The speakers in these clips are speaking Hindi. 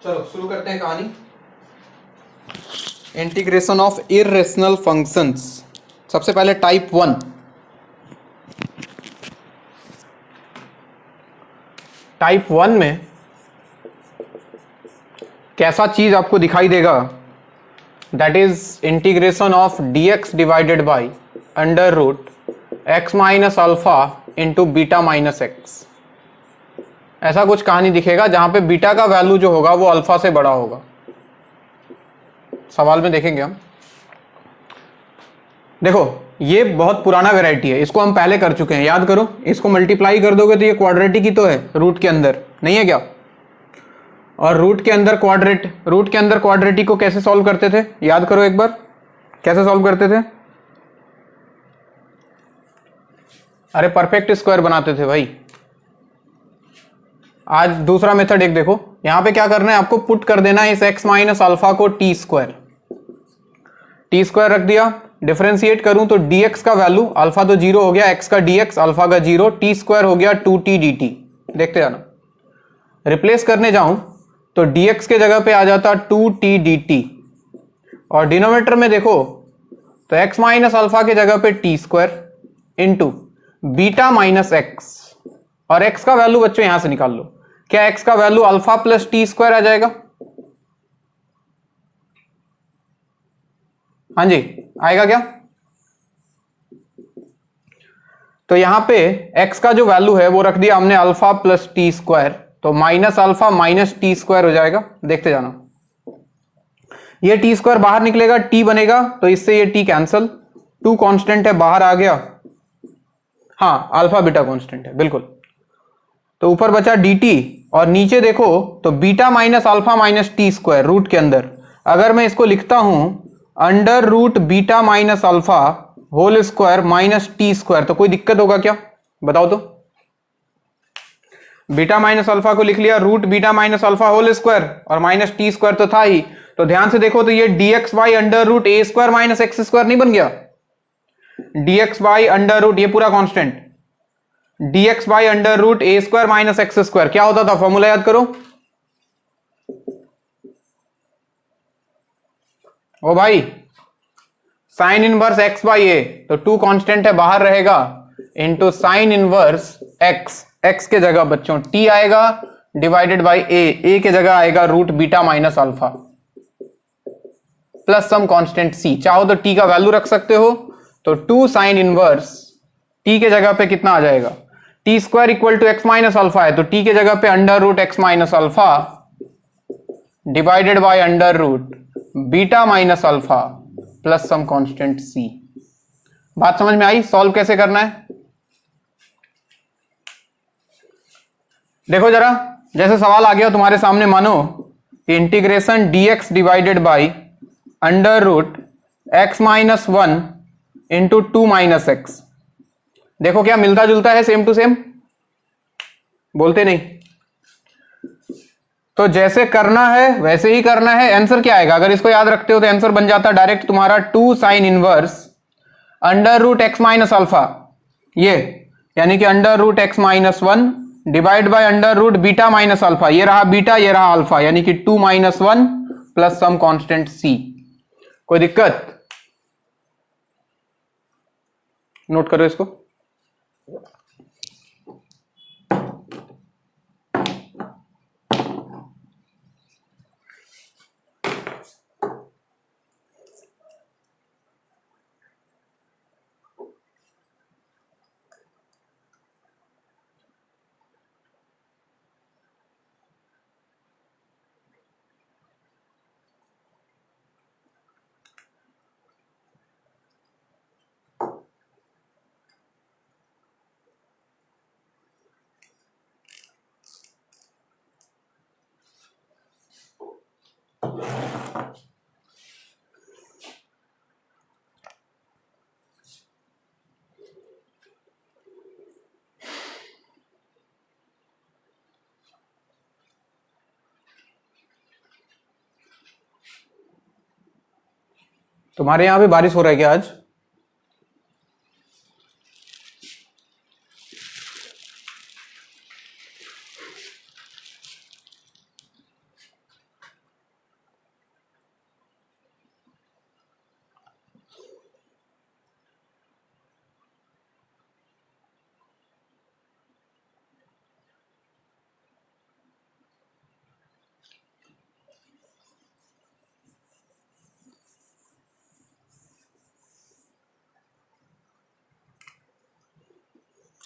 चलो शुरू करते हैं कहानी। Integration of irrational functions. सबसे पहले टाइप 1। टाइप 1 में कैसा चीज आपको दिखाई देगा? That is integration of dx divided by under root x minus alpha into beta minus x. ऐसा कुछ कहानी दिखेगा जहां पे बीटा का वैल्यू जो होगा वो अल्फा से बड़ा होगा। सवाल में देखेंगे हम। देखो ये बहुत पुराना वैरायटी है, इसको हम पहले कर चुके हैं, याद करो। इसको मल्टीप्लाई कर दोगे तो ये क्वाड्रेटिक ही तो है, रूट के अंदर नहीं है क्या? और रूट के अंदर क्वाड्रेटिक को कैसे सॉल्व करते थे, याद करो एक बार। कैसे सॉल्व करते थे? अरे परफेक्ट स्क्वायर बनाते थे भाई। आज दूसरा मेथड एक देखो, यहां पे क्या करना है आपको, पुट कर देना है इस x माइनस अल्फा को टी स्क्वायर रख दिया। डिफरेंशिएट करूं तो dx का वैल्यू, अल्फा तो जीरो हो गया, x का dx, अल्फा का जीरो, टी स्क्वायर हो गया 2t dt। देखते जाना। रिप्लेस करने जाऊं तो dx के जगह पे आ जाता 2t dt, और डिनोमिनेटर में देखो तो x माइनस अल्फा के जगह पे T square into beta minus X, और x का वैल्यू बच्चों यहां से निकाल लो। क्या x का वैल्यू अल्फा प्लस टी स्क्वायर आ जाएगा? हाँ जी, आएगा क्या? तो यहां पे x का जो वैल्यू है वो रख दिया हमने अल्फा प्लस टी स्क्वायर, तो minus alpha minus t square हो जाएगा। देखते जाना। ये टी स्क्वायर बाहर निकलेगा, टी बनेगा, तो इससे ये टी कैंसल, टू कांस्टेंट है बाहर आ गया। हाँ अल्फा बीटा कांस्टेंट है बिल्कुल। तो ऊपर बचा dt, और नीचे देखो तो beta minus alpha minus t square root के अंदर। अगर मैं इसको लिखता हूं under root beta minus alpha whole square minus t square, तो कोई दिक्कत होगा क्या? बताओ तो। बीटा माइनस अल्फा को लिख लिया root beta minus alpha whole square, और माइनस टी स्क्वायर तो था ही। तो ध्यान से देखो तो ये dx by under root a square minus x square नहीं बन गया? dx बाई अंडर रूट, ये पूरा constant, dx by under root a square minus x square क्या होता था? फॉर्मूला याद करो। ओ भाई, sine inverse x by a, तो टू कांस्टेंट है बाहर रहेगा, into sine inverse x, x के जगह बच्चों टी आएगा, डिवाइडेड बाई ए के जगह आएगा root beta minus alpha plus some constant C. चाहो तो टी का वैल्यू रख सकते हो, तो टू साइन इनवर्स टी के जगह पे कितना आ जाएगा? T square equal to X minus alpha है, तो टी के जगह पे under root x minus alpha divided by under root beta minus alpha plus some constant C. बात समझ में आई? सॉल्व कैसे करना है देखो जरा। जैसे सवाल आ गया तुम्हारे सामने, मानो integration dx divided by under root x minus one into two minus x. देखो क्या मिलता जुलता है, सेम टू सेम, बोलते नहीं। तो जैसे करना है वैसे ही करना है। आंसर क्या आएगा? अगर इसको याद रखते हो तो आंसर बन जाता डायरेक्ट तुम्हारा two sine inverse under root x minus alpha, ये यानी कि under root x minus one divide by under root beta minus alpha, ये रहा बीटा ये रहा अल्फा, यानी कि two minus one plus some constant C. कोई दिक्कत? नोट करो इसको। तुम्हारे यहां भी बारिश हो रहा है क्या आज?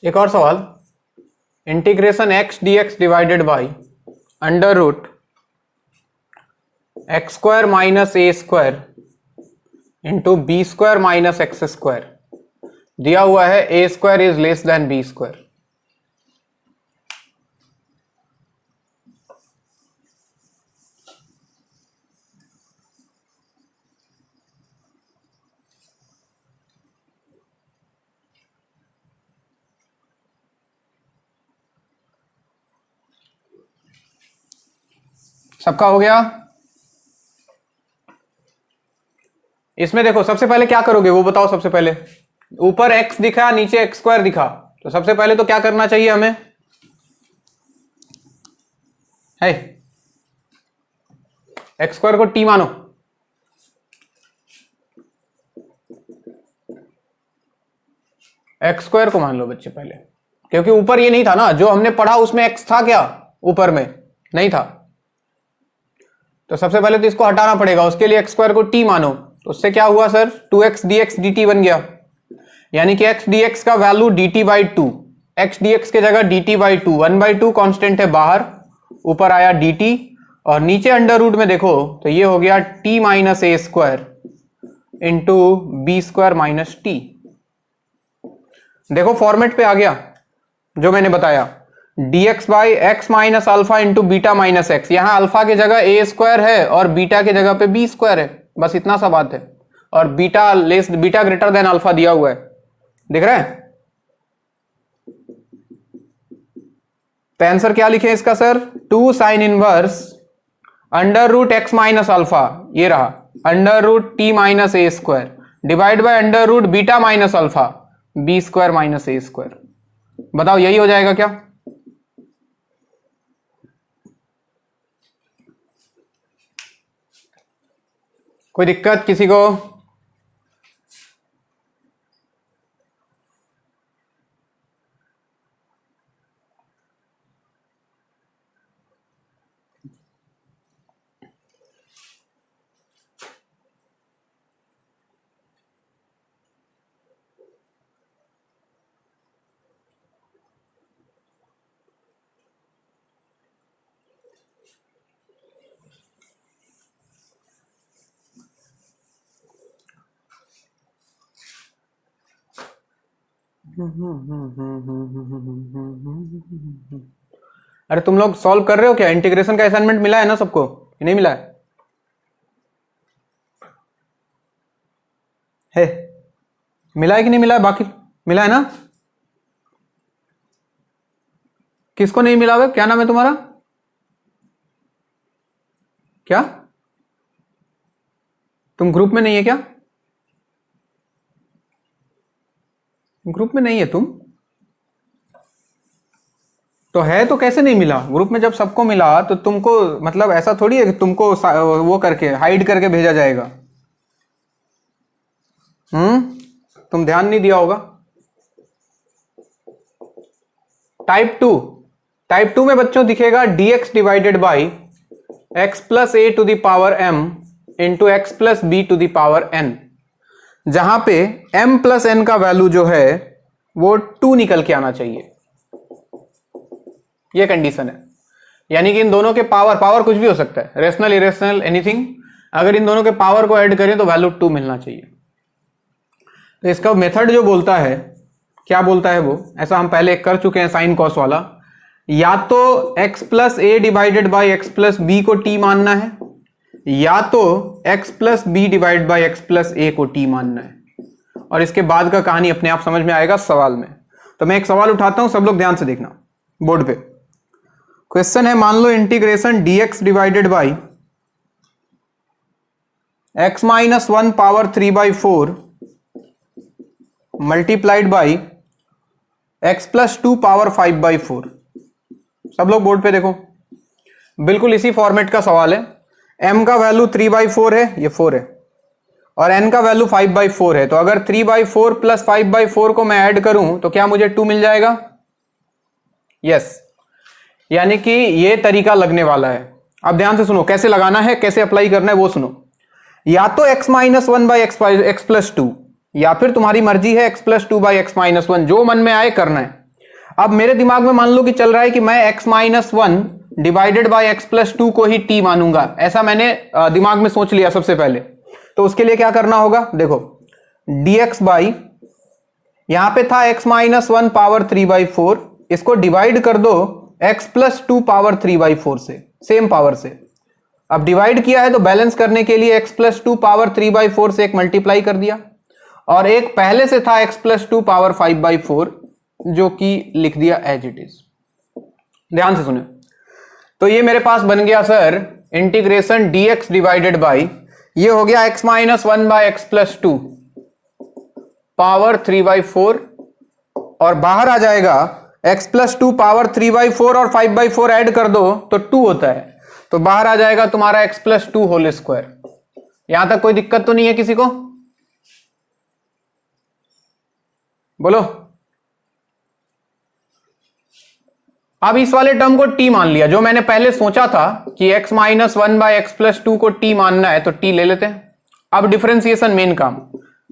एक और सवाल, integration X D x divided by under root x square minus A square into B square minus x square दिया हुआ है A square is less than B square. सबका हो गया? इसमें देखो सबसे पहले क्या करोगे वो बताओ। सबसे पहले ऊपर x दिखा, नीचे एक्स स्क्वायर दिखा, तो सबसे पहले तो क्या करना चाहिए हमें? है एक्स स्क्वायर को t मानो, एक्स स्क्वायर को मान लो बच्चे पहले, क्योंकि ऊपर ये नहीं था ना, जो हमने पढ़ा उसमें x था क्या? ऊपर में नहीं था। तो सबसे पहले तो इसको हटाना पड़ेगा, उसके लिए एक्स स्क्वायर को t मानो। तो उससे क्या हुआ सर? 2x dx dt बन गया, यानी कि x dx का value dt by 2, x dx के जगह dt बाई 2, 1/2 कांस्टेंट है बाहर, ऊपर आया dt, और नीचे अंडर रूट में देखो तो ये हो गया t माइनस ए square into B square minus T. देखो फॉर्मेट पे आ गया जो मैंने बताया, dx by x minus alpha into beta minus X. यहां अल्फा की जगह ए स्क्वायर है और बीटा की जगह पे बी स्क्वायर है, बस इतना सा बात है। और बीटा ग्रेटर देन अल्फा दिया हुआ है, दिख रहा है? तो आंसर क्या लिखे इसका sir? 2 sine inverse under root x minus alpha, ये रहा, under root t minus A square divide by under root beta minus alpha b square minus A square. बताओ यही हो जाएगा क्या? कोई दिक्कत किसी को? अरे तुम लोग सॉल्व कर रहे हो क्या? इंटीग्रेशन का असाइनमेंट मिला है ना सबको कि नहीं मिला है? मिला है कि नहीं मिला है? बाकी मिला है ना? किसको नहीं मिला हुआ? क्या नाम है तुम्हारा? क्या तुम ग्रुप में नहीं है क्या? ग्रुप में नहीं है तुम? तो है तो कैसे नहीं मिला? ग्रुप में जब सबको मिला तो तुमको, मतलब ऐसा थोड़ी है कि तुमको वो करके हाइड करके भेजा जाएगा। तुम ध्यान नहीं दिया होगा। टाइप टू में बच्चों दिखेगा dx divided by x plus a to the power m into x plus b to the power n, जहां पे m प्लस n का वैल्यू जो है वो 2 निकल के आना चाहिए, ये कंडीशन है। यानी कि इन दोनों के पावर कुछ भी हो सकता है, रेशनल इरेशनल एनीथिंग, अगर इन दोनों के पावर को ऐड करें तो वैल्यू 2 मिलना चाहिए। तो इसका मेथड जो बोलता है, क्या बोलता है वो, ऐसा हम पहले कर चुके हैं साइन कॉस वाला, या तो x plus A divided by x plus B को t मानना है, या तो x plus B divide by x plus A को t मानना है, और इसके बाद का कहानी अपने आप समझ में आएगा सवाल में। तो मैं एक सवाल उठाता हूं, सब लोग ध्यान से देखना बोर्ड पे। क्वेश्चन है, मान लो integration dx divided by x minus 1 power 3/4 multiplied by x plus 2 power 5/4। सब लोग बोर्ड पे देखो, बिल्कुल इसी फॉर्मेट का सवाल है। m का वैल्यू 3/4 है, ये 4 है, और n का वैल्यू 5/4 है। तो अगर 3/4 प्लस 5/4 को मैं ऐड करूं तो क्या मुझे 2 मिल जाएगा? यस, यानी कि ये तरीका लगने वाला है। अब ध्यान से सुनो, कैसे लगाना है, कैसे अप्लाई करना है वो सुनो। या तो x minus 1 by x plus 2, या फिर तुम्हारी मर्जी है x plus 2 by x minus 1, जो मन में आए करना है। अब मेरे दिमाग में मान लो कि चल रहा है कि मैं x minus one divided by x plus to को ही t मानूंगा, ऐसा मैंने दिमाग में सोच लिया सबसे पहले। तो उसके लिए क्या करना होगा, देखो dx बाई, यहां पे था x माइनस वन पावर 3/4, इसको डिवाइड कर दो x प्लस टू पावर 3/4 से, सेम पावर से। अब डिवाइड किया है तो बैलेंस करने के लिए x प्लस टू पावर 3/4 से एक मल्टीप्लाई कर दिया, और एक पहले से था x प्लस टू पावर 5/4 जो कि लिख दिया एज इट इज। ध्यान से सुने, तो ये मेरे पास बन गया sir integration dx divided by, ये हो गया x minus one by x plus to power 3/4, और बाहर आ जाएगा x प्लस टू पावर 3/4 और 5/4 ऐड कर दो तो 2 होता है, तो बाहर आ जाएगा तुम्हारा x plus two whole square. यहां तक कोई दिक्कत तो नहीं है किसी को, बोलो। अब इस वाले टर्म को t मान लिया, जो मैंने पहले सोचा था कि x minus one by x plus to को t मानना है, तो t ले लेते हैं। अब डिफरेंशिएशन मेन काम,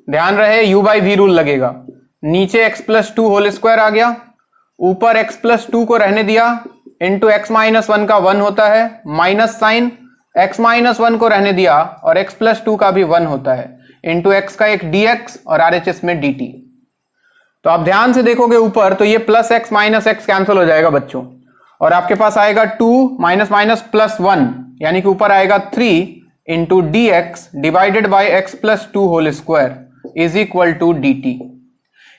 ध्यान रहे u बाई वी रूल लगेगा। नीचे x plus two whole square आ गया, ऊपर x प्लस टू को रहने दिया, इंटू एक्स माइनस वन का 1 होता है, minus sine x minus one को रहने दिया और x प्लस टू का भी 1 होता है, इंटू एक्स का एक dx और RHS में dt। तो आप ध्यान से देखोगे ऊपर तो ये plus x minus x cancel हो जाएगा बच्चों, और आपके पास आएगा 2 माइनस माइनस प्लस 1, यानी कि ऊपर आएगा 3 into d x divided by x plus two whole square is equal to d t.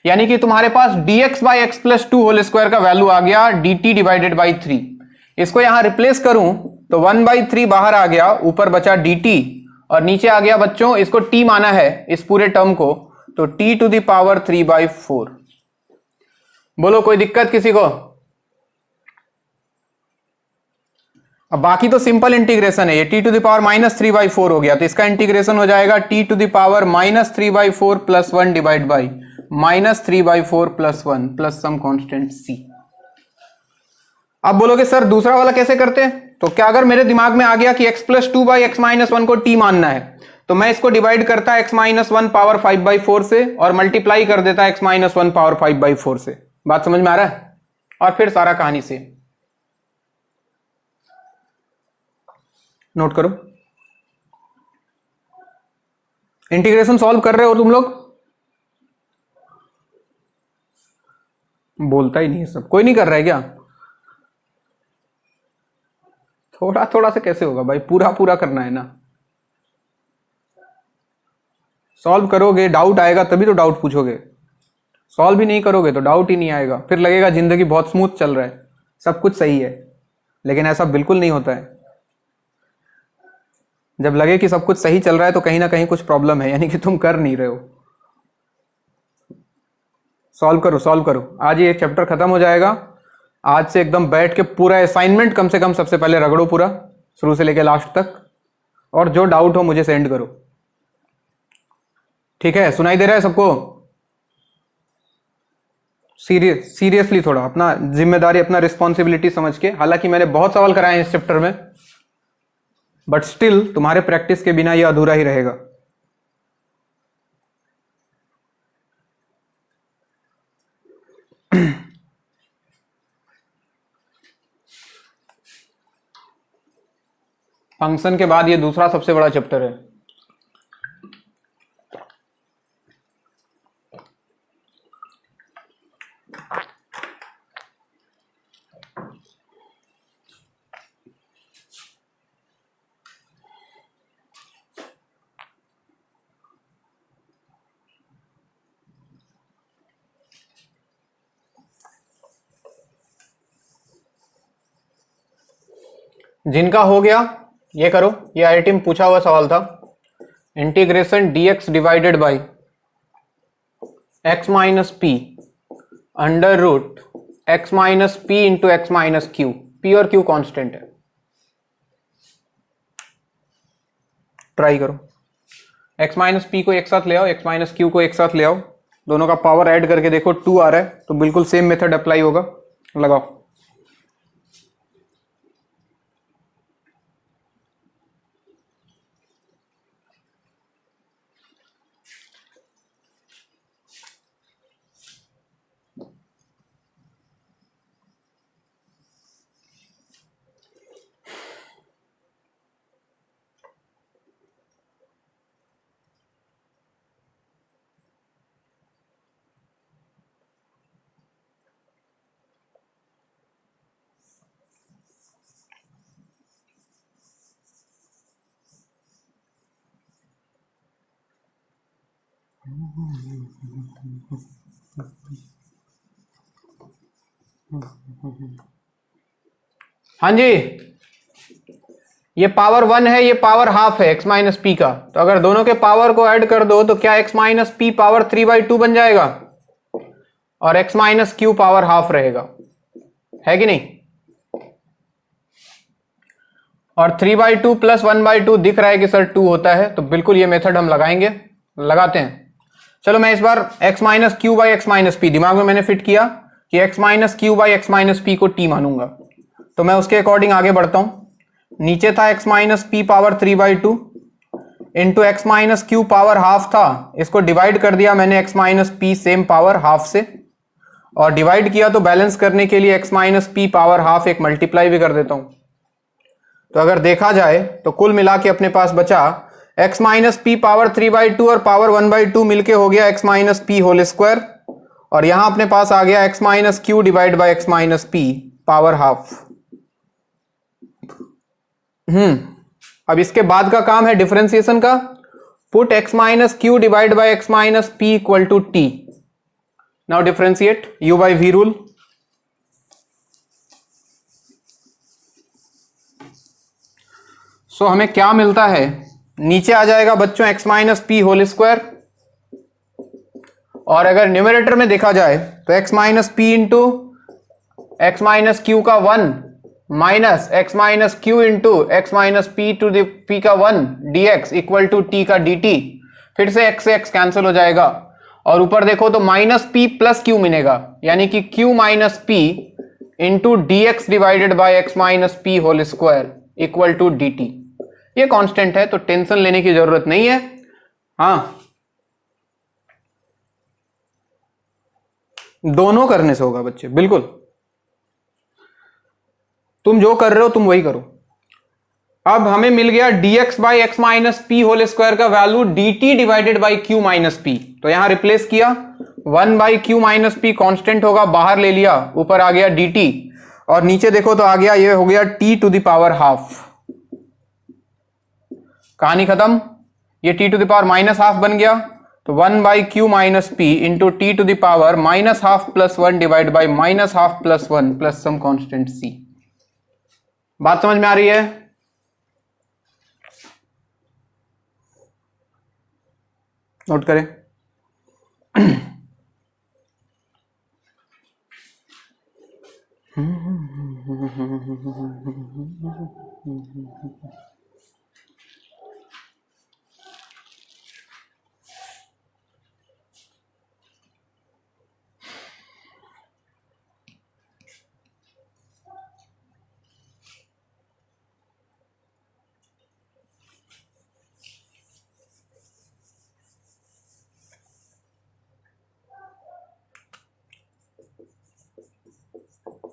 यानी कि तुम्हारे पास dx by x plus two whole square का वैल्यू आ गया dt डिवाइडेड बाई 3। इसको यहां रिप्लेस करूं तो 1/3 बाहर आ गया, ऊपर बचा dt, और नीचे आ गया बच्चों, इसको t माना है इस पूरे टर्म को, तो t टू द पावर 3/4। बोलो कोई दिक्कत किसी को? अब बाकी तो सिंपल इंटीग्रेशन है, ये t to the power minus 3/4 हो गया, तो इसका इंटीग्रेशन हो जाएगा t to the power minus 3/4 plus 1 divide by minus 3/4 plus 1 plus some constant c। अब बोलोगे सर दूसरा वाला कैसे करते हैं? तो क्या अगर मेरे दिमाग में आ गया कि x plus two by x minus one को t मानना है, तो मैं इसको डिवाइड करता x माइनस वन पावर 5/4 से और मल्टीप्लाई कर देता x माइनस वन पावर 5/4 से। बात समझ में आ रहा है? और फिर सारा कहानी से नोट करो। इंटीग्रेशन सॉल्व कर रहे हो तुम लोग? बोलता ही नहीं है सब, कोई नहीं कर रहा है क्या? थोड़ा थोड़ा से कैसे होगा भाई, पूरा पूरा करना है ना। सॉल्व करोगे डाउट आएगा तभी तो डाउट पूछोगे, सॉल्व भी नहीं करोगे तो डाउट ही नहीं आएगा, फिर लगेगा जिंदगी बहुत स्मूथ चल रहा है, सब कुछ सही है, लेकिन ऐसा बिल्कुल नहीं होता है। जब लगे कि सब कुछ सही चल रहा है तो कहीं ना कहीं कुछ प्रॉब्लम है, यानी कि तुम कर नहीं रहे हो। सॉल्व करो सॉल्व करो, आज ये चैप्टर खत्म हो जाएगा। आज से एकदम बैठ के पूरा असाइनमेंट कम से कम सबसे पहले रगड़ो पूरा, शुरू से लेके लास्ट तक, और जो डाउट हो मुझे सेंड करो, ठीक है? सुनाई दे रहा है सबको? सीरियसली थोड़ा अपना जिम्मेदारी, अपना रिस्पॉन्सिबिलिटी समझ के। हालांकि मैंने बहुत सवाल कराए हैं इस चैप्टर में, बट स्टिल तुम्हारे प्रैक्टिस के बिना ये अधूरा ही रहेगा। फंक्शन के बाद ये दूसरा सबसे बड़ा चैप्टर है। जिनका हो गया ये करो, ये आईआईटी में पूछा हुआ सवाल था। Integration dx divided by x minus p under root x minus p into x minus q. P और क्यू कॉन्स्टेंट है, ट्राई करो। x माइनस पी को एक साथ ले आओ, x माइनस क्यू को एक साथ ले आओ, दोनों का पावर ऐड करके देखो 2 आ रहा है, तो बिल्कुल सेम मेथड अप्लाई होगा। लगाओ। हाँ जी, ये पावर 1 है, ये पावर हाफ है x माइनस पी का। तो अगर दोनों के पावर को ऐड कर दो तो क्या x माइनस पी पावर 3/2 बन जाएगा और x minus Q power half रहेगा, है कि नहीं? और 3/2 प्लस 1/2 दिख रहा है कि सर 2 होता है, तो बिल्कुल ये मेथड हम लगाएंगे, लगाते हैं। चलो मैं इस बार x minus Q by x minus P दिमाग में मैंने फिट किया कि x minus Q by x minus p को t मानूंगा, तो मैं उसके अकॉर्डिंग आगे बढ़ता हूं। नीचे था x minus P power 3/2 into x minus Q power half था, इसको डिवाइड कर दिया मैंने x minus P same power half से, और डिवाइड किया तो बैलेंस करने के लिए x minus P power half एक मल्टीप्लाई भी कर देता हूं। तो अगर देखा जाए तो कुल मिला के अपने पास बचा x माइनस पी पावर 3/2 और पावर 1/2 मिलके हो गया x minus P whole square, और यहां अपने पास आ गया x minus Q divide by x minus P power half. अब इसके बाद का काम है डिफरेंशिएशन का। Put x minus Q divide by x minus P equal to T. Now differentiate u by v rule. So हमें क्या मिलता है, नीचे आ जाएगा बच्चों x minus P whole square, और अगर न्यूमरेटर में देखा जाए तो x minus p into x minus q का 1 minus x minus q into x minus p to the p का 1 dx इक्वल टू टी का dt। फिर से x से x कैंसिल हो जाएगा, और ऊपर देखो तो माइनस पी प्लस क्यू मिलेगा, यानी कि q minus p into d x divided by x minus P whole square equal to d t. ये कांस्टेंट है तो टेंशन लेने की जरूरत नहीं है। हाँ, दोनों करने से होगा बच्चे, बिल्कुल तुम जो कर रहे हो तुम वही करो। अब हमें मिल गया dx by x minus P whole square का value dt divided by Q minus P, तो यहां रिप्लेस किया 1 by Q minus P constant होगा, बाहर ले लिया, ऊपर आ गया dt, और नीचे देखो तो आ गया, ये हो गया t to the power half. कहानी खत्म, ये t to the power minus half बन गया, तो 1 by Q minus p into t to the power minus half plus 1 divide by minus half plus 1 plus some constant c। बात समझ में आ रही है? नोट करें।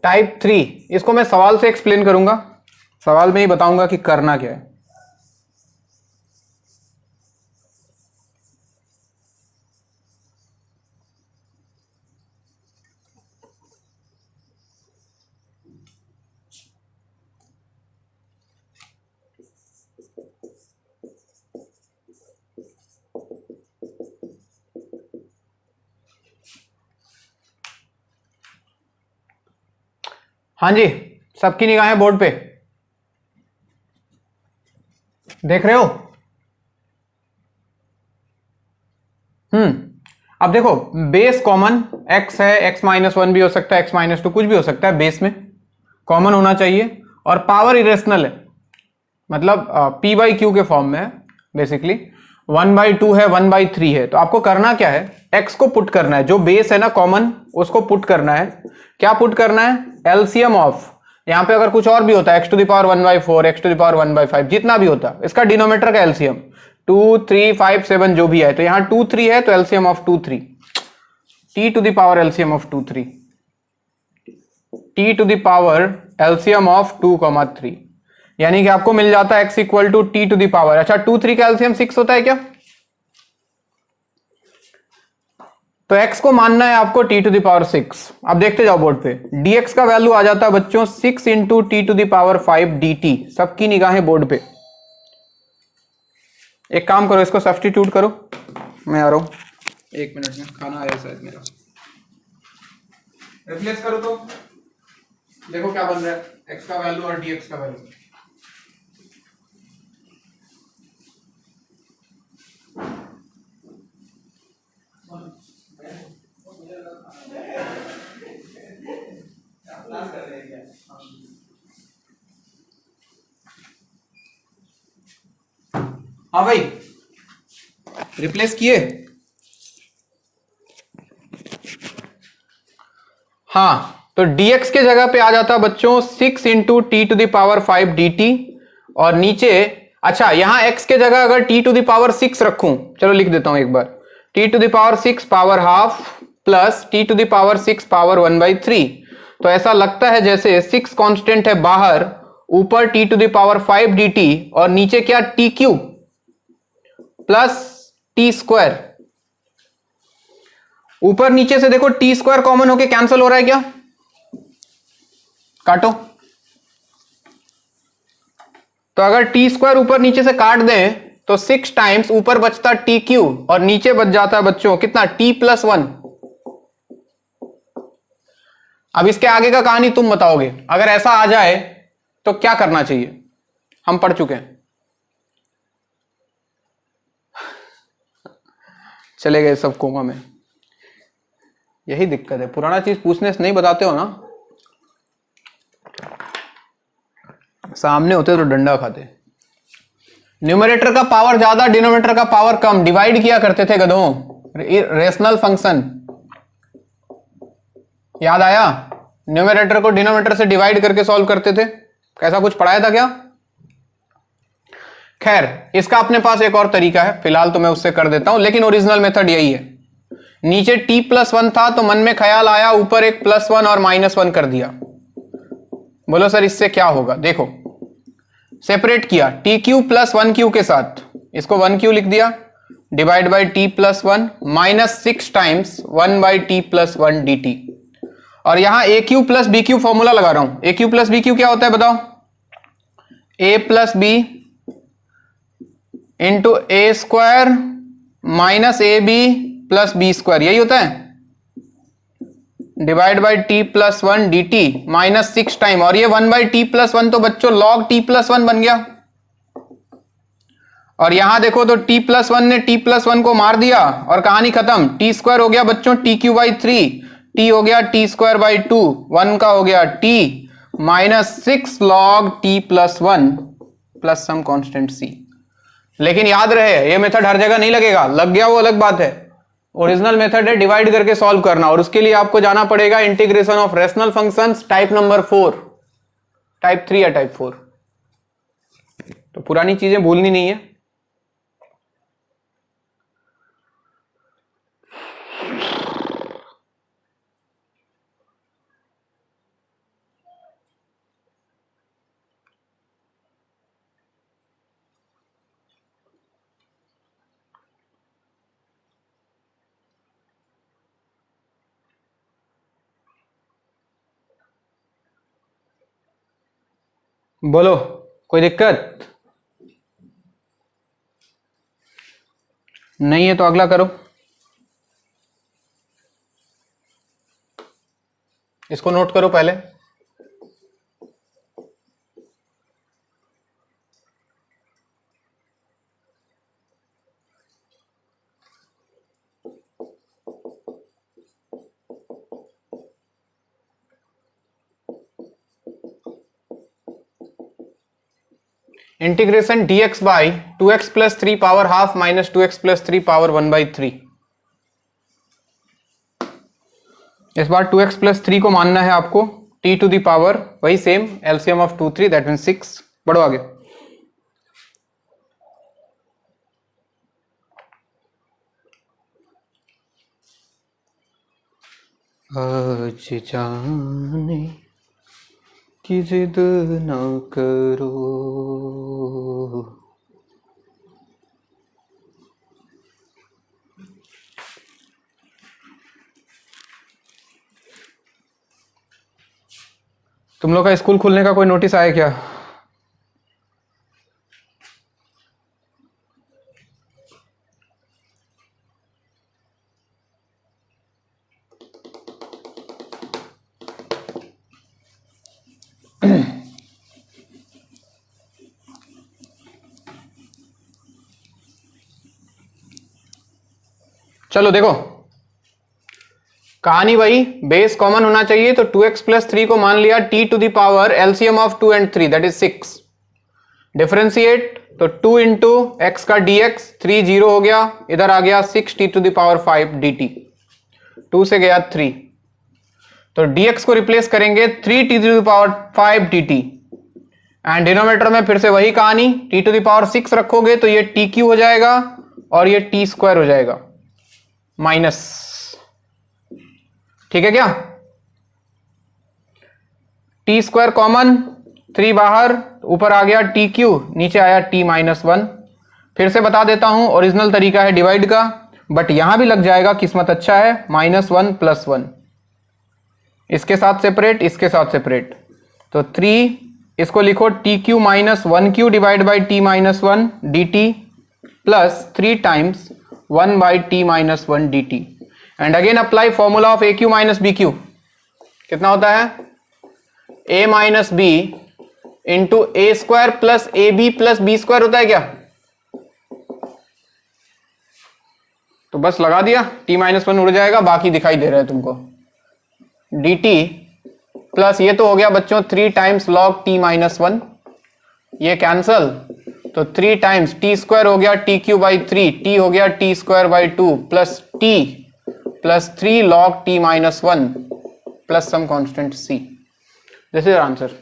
टाइप 3, इसको मैं सवाल से एक्सप्लेन करूंगा, सवाल में ही बताऊंगा कि करना क्या है। हाँ जी, सबकी निगाहें बोर्ड पे, देख रहे हो? अब देखो, बेस कॉमन x है, x माइनस 1 भी हो सकता है, x माइनस 2 कुछ भी हो सकता है, बेस में कॉमन होना चाहिए, और पावर इरेशनल है, मतलब p बाई क्यू के फॉर्म में है, बेसिकली 1/2 है, 1/3 है। तो आपको करना क्या है, x को पुट करना है, जो बेस है ना कॉमन, उसको पुट करना है। क्या पुट करना है? एलसीएम ऑफ, यहां पे अगर कुछ और भी होता है, x to the power 1/4, x to the power 1/5, जितना भी होता है, इसका डिनोमिनेटर का एलसीएम 2, 3, 5, 7 जो भी है, तो यहां 2, 3 है, तो LCM of 2, 3, t to the power LCM of 2, 3, t to the power LCM of 2, 3, यानी कि आपको मिल जाता है x equal to t to the power. अच्छा, 2, 3 का एलसीएम 6 होता है क्या? तो x को मानना है आपको t टू दी पावर 6। अब देखते जाओ बोर्ड पे, dx का वैल्यू आ जाता है बच्चों 6 into t to the power 5 dt। सबकी निगाहें बोर्ड पे। एक काम करो, इसको सब्स्टिट्यूट करो, मैं आ रहा हूं। एक मिनट में खाना आया शायद मेरा। रिप्लेस करो तो देखो क्या बन रहा है, x का वैल्यू और dx का वैल्यू। हाँ भाई, रिप्लेस किए। हाँ, तो dx के जगह पे आ जाता बच्चों 6 into t to the power 5 dt, और नीचे अच्छा यहां x के जगह अगर t टू दावर 6 रखूं, चलो लिख देता हूं एक बार, t to the power 6 power half plus t to the power 6 power 1/3। तो ऐसा लगता है जैसे 6 कांस्टेंट है बाहर, ऊपर t टू दावर 5 dt और नीचे क्या t cube plus T square. ऊपर नीचे से देखो टी स्क्वायर कॉमन होके कैंसिल हो रहा है क्या, काटो। तो अगर टी स्क्वायर ऊपर नीचे से काट दें तो 6 टाइम्स ऊपर बचता टी क्यूब और नीचे बच जाता है बच्चों कितना, टी प्लस 1। अब इसके आगे का कहानी तुम बताओगे, अगर ऐसा आ जाए तो क्या करना चाहिए, हम पढ़ चुके हैं। चले गए सब कोमा में, यही दिक्कत है, पुराना चीज पूछने से नहीं बताते हो ना, सामने होते तो डंडा खाते। न्यूमरेटर का पावर ज्यादा, डिनोमिनेटर का पावर कम, डिवाइड किया करते थे गधों, रेशनल फंक्शन याद आया, न्यूमरेटर को डिनोमिनेटर से डिवाइड करके सॉल्व करते थे, कैसा कुछ पढ़ाया था क्या। खैर इसका अपने पास एक और तरीका है, फिलहाल तो मैं उससे कर देता हूं, लेकिन ओरिजिनल मेथड यही है। नीचे t प्लस 1 था तो मन में ख्याल आया ऊपर एक +1 और -1 कर दिया। बोलो सर इससे क्या होगा, देखो सेपरेट किया t क्यू प्लस 1 क्यू के साथ, इसको 1 क्यू लिख दिया, divide by t plus 1 -6 times 1/t plus 1 dt। और यहां A cube plus B cube formula लगा रहा हूं। A cube plus B cube क्या होता है बताओ, a plus B into A square minus A B plus B square, यही होता है, divide by T plus 1 D T -6 time, और ये 1/t प्लस 1 तो बच्चों log t प्लस 1 बन गया। और यहां देखो तो t प्लस 1 ने t प्लस 1 को मार दिया और कहानी खत्म, t स्क्वायर हो गया बच्चों t³ 3, t हो गया t²/2, 1 का हो गया t -6 log t plus 1 plus some constant c। लेकिन याद रहे ये मेथड हर जगह नहीं लगेगा, लग गया वो अलग बात है। ओरिजिनल मेथड है डिवाइड करके सॉल्व करना, और उसके लिए आपको जाना पड़ेगा integration of rational functions type number 4, type 3 या टाइप 4। तो पुरानी चीजें भूलनी नहीं है। बोलो कोई दिक्कत नहीं है तो अगला करो, इसको नोट करो पहले। Integration dx by 2x plus 3 power half minus 2x plus 3 power 1/3। इस बार 2x प्लस 3 को मानना है आपको, t टू दी पावर वही same LCM of 2 3 that mean 6। बढ़ो आगे, आज जाने की जिद न करो, तुम लोग का स्कूल खुलने का कोई नोटिस आया क्या। चलो देखो कहानी वही, बेस कॉमन होना चाहिए, तो 2x प्लस 3 को मान लिया t to the power LCM of 2 and 3 that is 6। Differentiate तो 2 इंटू एक्स का dx, 3 0 हो गया, इधर आ गया 6 t to the power 5 dt, 2 से गया 3, तो dx को रिप्लेस करेंगे 3 t to the power 5 dt, and denominator में फिर से वही कहानी, t टू द पावर 6 रखोगे तो ये t क्यू हो जाएगा और ये t स्क्वायर हो जाएगा माइनस, ठीक है क्या? t स्क्वायर कॉमन, 3 बाहर, ऊपर आ गया टी क्यू, नीचे आया t माइनस 1। फिर से बता देता हूं ओरिजिनल तरीका है डिवाइड का, बट यहां भी लग जाएगा, किस्मत अच्छा है, -1 + 1, इसके साथ सेपरेट, इसके साथ सेपरेट, तो 3, इसको लिखो t q minus 1 q divide by t minus 1 D t plus 3 times 1 by t minus 1 D t, and again apply formula of a q minus b q, कितना होता है a minus b into A square plus a B plus B square होता है क्या? तो बस लगा दिया, t माइनस 1 उड़ जाएगा, बाकी दिखाई दे रहा है तुमको, dt प्लस ये तो हो गया बच्चों 3 टाइम्स लॉग t माइनस 1, ये कैंसल, तो 3 टाइम्स टी स्क्वायर हो गया टी क्यू बाई 3, t हो गया t square by 2 plus t plus 3 log t minus 1 plus some constant c, this is answer.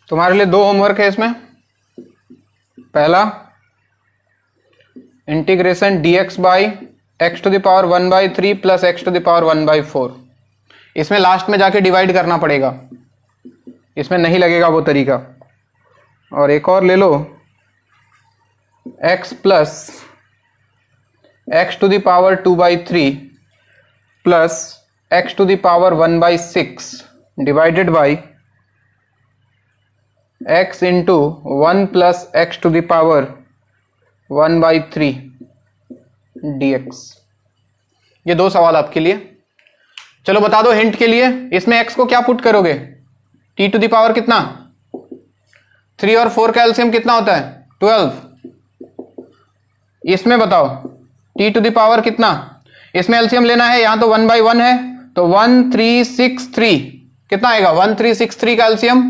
तुम्हारे लिए 2 होमवर्क है इसमें। पहला integration dx by x to the power 1/3 plus x to the power 1/4, इसमें लास्ट में जाके डिवाइड करना पड़ेगा, इसमें नहीं लगेगा वो तरीका। और एक और ले लो, x plus x to the power 2/3 plus x to the power 1/6 divided by x into 1 plus x to the power 1/3 dx। ये 2 सवाल आपके लिए। चलो बता दो हिंट के लिए, इसमें x को क्या पुट करोगे? t टू द पावर कितना, 3 और 4 का एलसीएम कितना होता है 12, इसमें बताओ t टू द पावर कितना, इसमें एलसीएम लेना है, यहां तो 1/1 है, तो 1363 कितना आएगा, 1363 का एलसीएम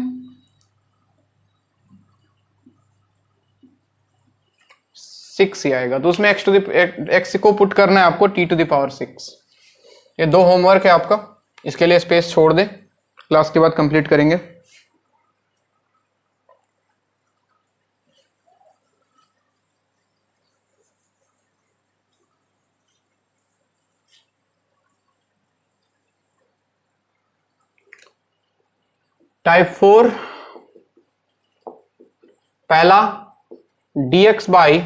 6 ही आएगा, तो उसमें एक्स को पुट करना है आपको t टू द पावर 6। ये 2 होमवर्क है आपका, इसके लिए स्पेस छोड़ दे, क्लास के बाद कंप्लीट करेंगे। टाइप 4, पहला dx by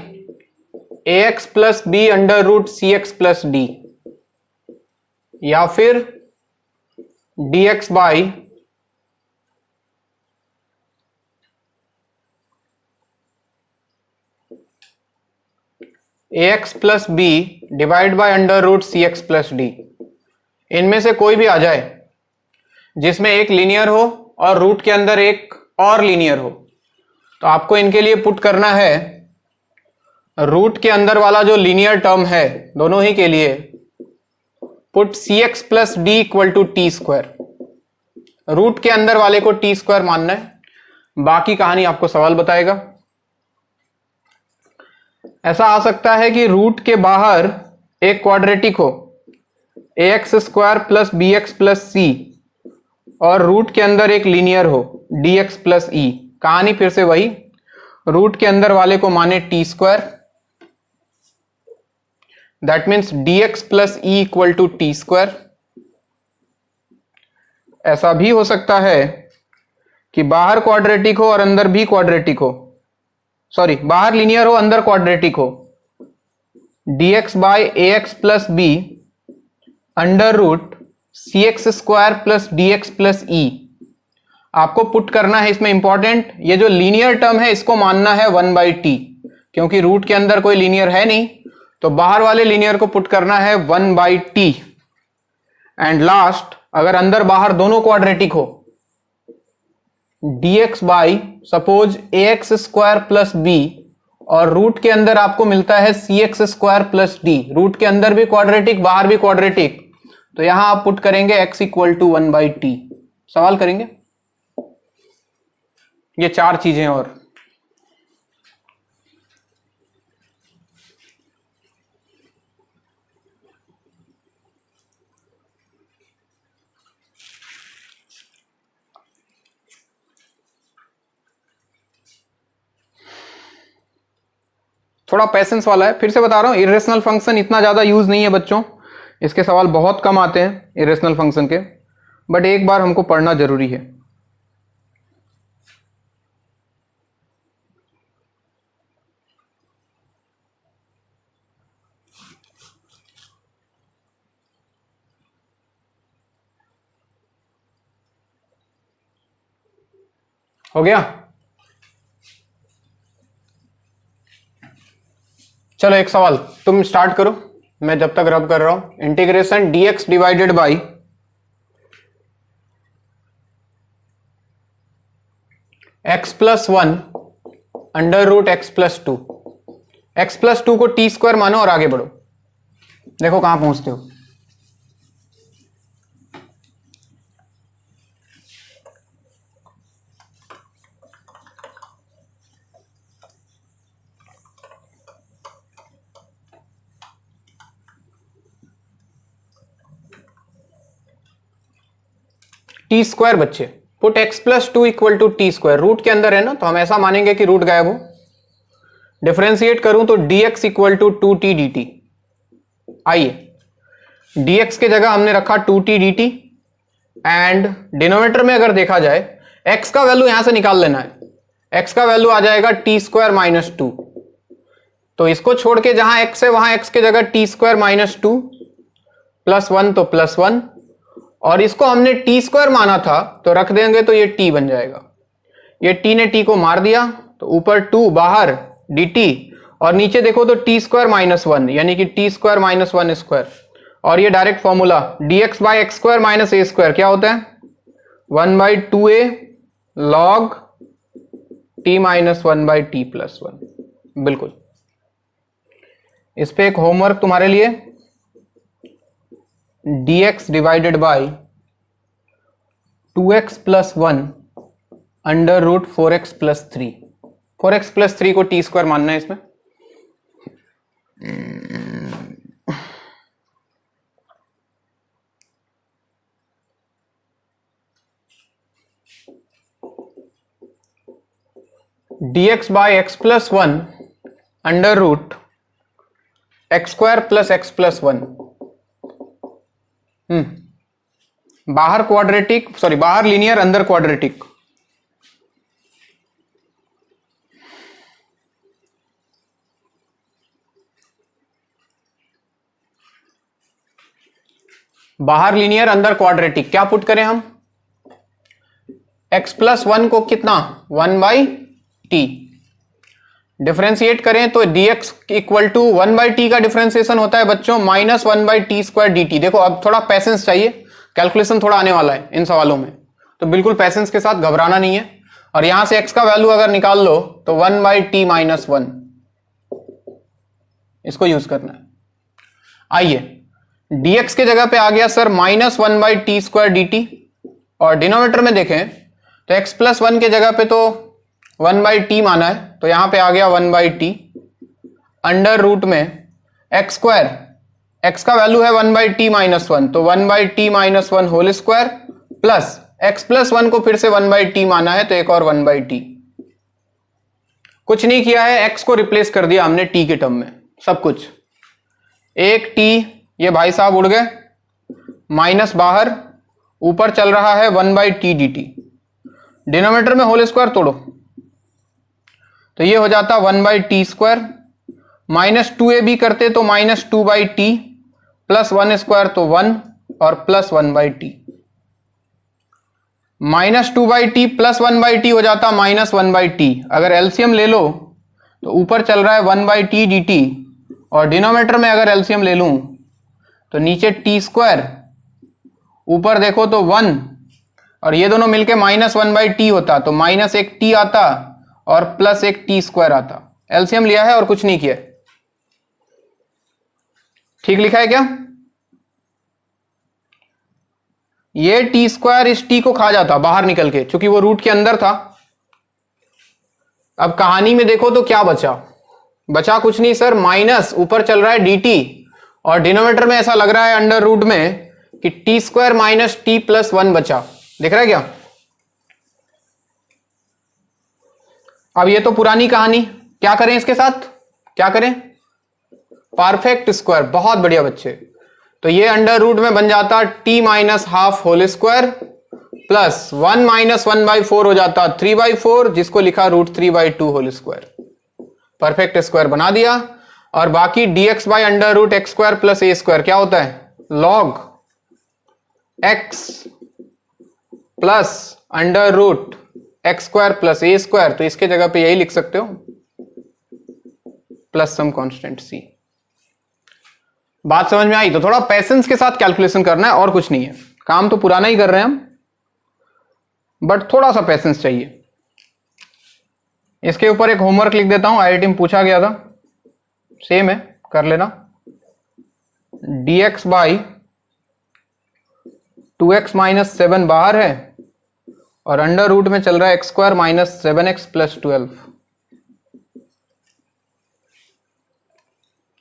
ax plus B under root C x plus d, या फिर dx by ax plus B divide by under root C x plus d. इनमें से कोई भी आ जाए जिसमें एक लीनियर हो और रूट के अंदर एक और लीनियर हो, तो आपको इनके लिए पुट करना है रूट के अंदर वाला जो लीनियर टर्म है, दोनों ही के लिए put c x plus d equal to t square, root के अंदर वाले को टी स्क्वायर मानना है, बाकी कहानी आपको सवाल बताएगा। ऐसा आ सकता है कि रूट के बाहर एक क्वाड्रेटिक हो, A X square plus B X plus C, और रूट के अंदर एक लीनियर हो डी एक्स प्लस ई, कहानी फिर से वही, रूट के अंदर वाले को माने t square, that means dx plus e equal to t square. ऐसा भी हो सकता है कि बाहर क्वाड्रेटिक हो और अंदर भी क्वाड्रेटिक हो, सॉरी बाहर लीनियर हो अंदर क्वाड्रेटिक हो, dx by A X plus B under root C X square plus D X plus E. आपको पुट करना है इसमें इंपॉर्टेंट, ये जो लीनियर टर्म है इसको मानना है 1/t, क्योंकि रूट के अंदर कोई लीनियर है नहीं, तो बाहर वाले लीनियर को पुट करना है 1/t, एंड लास्ट अगर अंदर बाहर दोनों क्वाड्रेटिक हो, dx by suppose ax square plus b, और रूट के अंदर आपको मिलता है cx square plus d, root के अंदर भी क्वाड्रेटिक बाहर भी क्वाड्रेटिक, तो यहां आप पुट करेंगे x इक्वल टू 1/t। सवाल करेंगे ये चार चीजें। और थोड़ा पेशेंस वाला है, फिर से बता रहा हूं, इरेशनल फंक्शन इतना ज्यादा यूज नहीं है बच्चों, इसके सवाल बहुत कम आते हैं इरेशनल फंक्शन के, बट एक बार हमको पढ़ना जरूरी है। हो गया? चलो एक सवाल तुम स्टार्ट करो, मैं जब तक रब कर रहा हूं। Integration dx divided by x plus 1 under root x plus 2, x plus 2 को t स्क्वायर मानो और आगे बढ़ो। देखो कहां पहुंचते हो। टी स्क्वायर बच्चे, put x plus 2 equal to t square, root के अंदर है ना, तो हम ऐसा मानेंगे कि रूट गायब हो। डिफरेंशिएट करूं तो dx equal to 2t dt। आइए dx के जगह हमने रखा 2t dt, एंड डिनोमिनेटर में अगर देखा जाए x का वैल्यू यहां से निकाल लेना है, x का वैल्यू आ जाएगा टी स्क्वायर माइनस 2, तो इसको छोड़ के जहां x है वहां x के जगह टी स्क्वायर माइनस 2 प्लस 1 तो प्लस 1, और इसको हमने टी स्क्वायर माना था तो रख देंगे तो ये t बन जाएगा। ये t ने t को मार दिया तो ऊपर 2 बाहर dt, और नीचे देखो तो टी स्क्वायर माइनस 1 यानी कि टी स्क्वायर माइनस 1 स्क्वायर, और ये direct formula dx by x square minus A square क्या होता है 1/2a log t minus 1/t plus 1। बिल्कुल, इस पे एक होमवर्क तुम्हारे लिए, dx divided by 2x plus 1 under root 4x plus 3, 4x plus 3 को टी स्क्वायर मानना है इसमें। dx by x plus 1 under root x square plus x plus 1। बाहर क्वाड्रेटिक, सॉरी बाहर लीनियर अंदर क्वाड्रेटिक। बाहर लीनियर अंदर क्वाड्रेटिक, क्या पुट करें हम, x प्लस 1 को कितना 1/t, डिफरेंशिएट करें तो dx इक्वल टू 1/t का डिफरेंशिएशन होता है बच्चों माइनस 1/t स्क्वायर dt। देखो अब थोड़ा पैसेंस चाहिए, कैलकुलेशन थोड़ा आने वाला है इन सवालों में, तो बिल्कुल पैसेंस के साथ घबराना नहीं है। और यहां से x का वैल्यू अगर निकाल लो तो 1/t माइनस 1, इसको यूज करना है। आइए dx के जगह पे आ गया sir minus 1/t square dt, और डिनोमिनेटर में देखें तो x प्लस 1 के जगह पे तो 1/t माना है, तो यहां पे आ गया 1/t अंडर रूट में x स्क्वायर, x का वैल्यू है 1/t माइनस 1, तो 1/t minus 1 whole square plus x plus 1 को फिर से 1/t माना है तो एक और 1/t। कुछ नहीं किया है, x को रिप्लेस कर दिया हमने t के टर्म में, सब कुछ। एक t, ये भाई साहब उड़ गए, माइनस बाहर, ऊपर चल रहा है 1/t dt, डिनोमिनेटर में होल स्क्वायर तोड़ो तो ये हो जाता 1/t स्क्वायर, माइनस 2ab करते तो माइनस 2/t प्लस 1 स्क्वायर तो 1 और plus 1/t, minus 2/t plus 1/t हो जाता माइनस 1/t। अगर एलसीएम ले लो तो ऊपर चल रहा है 1/t dt और डिनोमिनेटर में अगर एलसीएम ले लूं तो नीचे टी स्क्वायर, ऊपर देखो तो 1, और ये दोनों मिलके -1/t होता, तो -1t आता और +1t² आता। एलसीएम लिया है और कुछ नहीं किया। ठीक लिखा है क्या? ये t² इस t को खा जाता बाहर निकल के, क्योंकि वो रूट के अंदर था। अब कहानी में देखो तो क्या बचा कुछ नहीं सर, माइनस ऊपर चल रहा है dt, और डिनोमिनेटर में ऐसा लग रहा है अंडर रूट में कि t² - t + 1 बचा। दिख रहा है क्या? अब ये तो पुरानी कहानी, क्या करें इसके साथ? क्या करें? Perfect square. बहुत बढ़िया बच्चे। तो ये अंडर रूट में बन जाता t - ½ होल स्क्वायर प्लस 1 - 1/4 हो जाता 3/4, जिसको लिखा √3/2 होल स्क्वायर। परफेक्ट स्क्वायर बना दिया। और बाकी dx by under root x square plus a square क्या होता है? Log x plus under root x square plus a square. तो इसके जगह पे यही लिख सकते हो, प्लस सम कांस्टेंट c। बात समझ में आई? तो थोड़ा पेशेंस के साथ कैलकुलेशन करना है, और कुछ नहीं है। काम तो पुराना ही कर रहे हैं हम, बट थोड़ा सा पेशेंस चाहिए। इसके ऊपर एक होमवर्क लिख देता हूं, आईआईटी में पूछा गया था, सेम है, कर लेना। dx बाई 2x - 7 बाहर है, और अंडर रूट में चल रहा है x स्क्वायर - 7x + 12।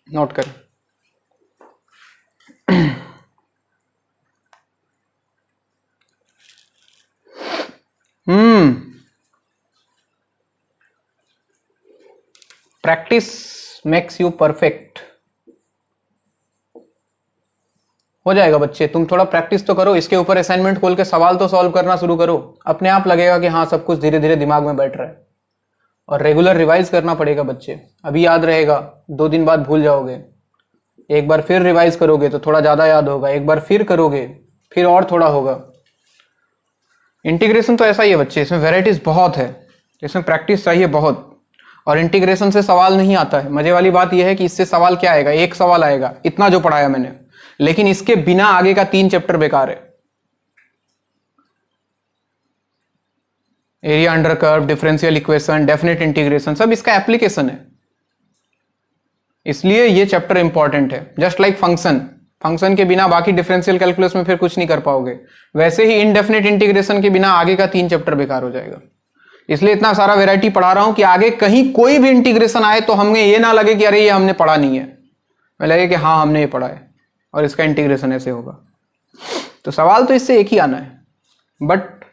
नोट करें। Practice makes you perfect. हो जाएगा बच्चे, तुम थोड़ा प्रैक्टिस तो करो। इसके ऊपर असाइनमेंट खोल के सवाल तो सॉल्व करना शुरू करो, अपने आप लगेगा कि हाँ सब कुछ धीरे धीरे दिमाग में बैठ रहा है। और रेगुलर रिवाइज करना पड़ेगा बच्चे, अभी याद रहेगा, 2 दिन बाद भूल जाओगे। एक बार फिर रिवाइज करोगे तो थोड़ा ज्यादा याद होगा, एक बार फिर करोगे फिर और थोड़ा होगा। इंटीग्रेशन तो ऐसा ही है बच्चे, इसमें वेराइटीज बहुत है, इसमें प्रैक्टिस चाहिए बहुत। और इंटीग्रेशन से सवाल नहीं आता है। मजे वाली बात यह है कि इससे सवाल क्या आएगा? एक सवाल आएगा, इतना जो पढ़ाया मैंने, लेकिन इसके बिना आगे का 3 चैप्टर बेकार है। Area under curve, differential equation, definite integration, सब इसका एप्लीकेशन है। इसलिए ये चैप्टर इंपॉर्टेंट है। जस्ट लाइक फंक्शन के बिना बाकी डिफरेंशियल कैलकुलस में फिर कुछ नहीं कर पाओगे, वैसे ही इनडेफिनेट इंटीग्रेशन के बिना आगे का 3 चैप्टर बेकार हो जाएगा। इसलिए इतना सारा वैरायटी पढ़ा रहा हूं कि आगे कहीं कोई भी इंटीग्रेशन आए तो हमें ये ना लगे कि अरे ये हमने पढ़ा नहीं है, मैं लगे कि हाँ हमने ये पढ़ा है और इसका इंटीग्रेशन ऐसे होगा। तो सवाल तो इससे एक ही आना है, बट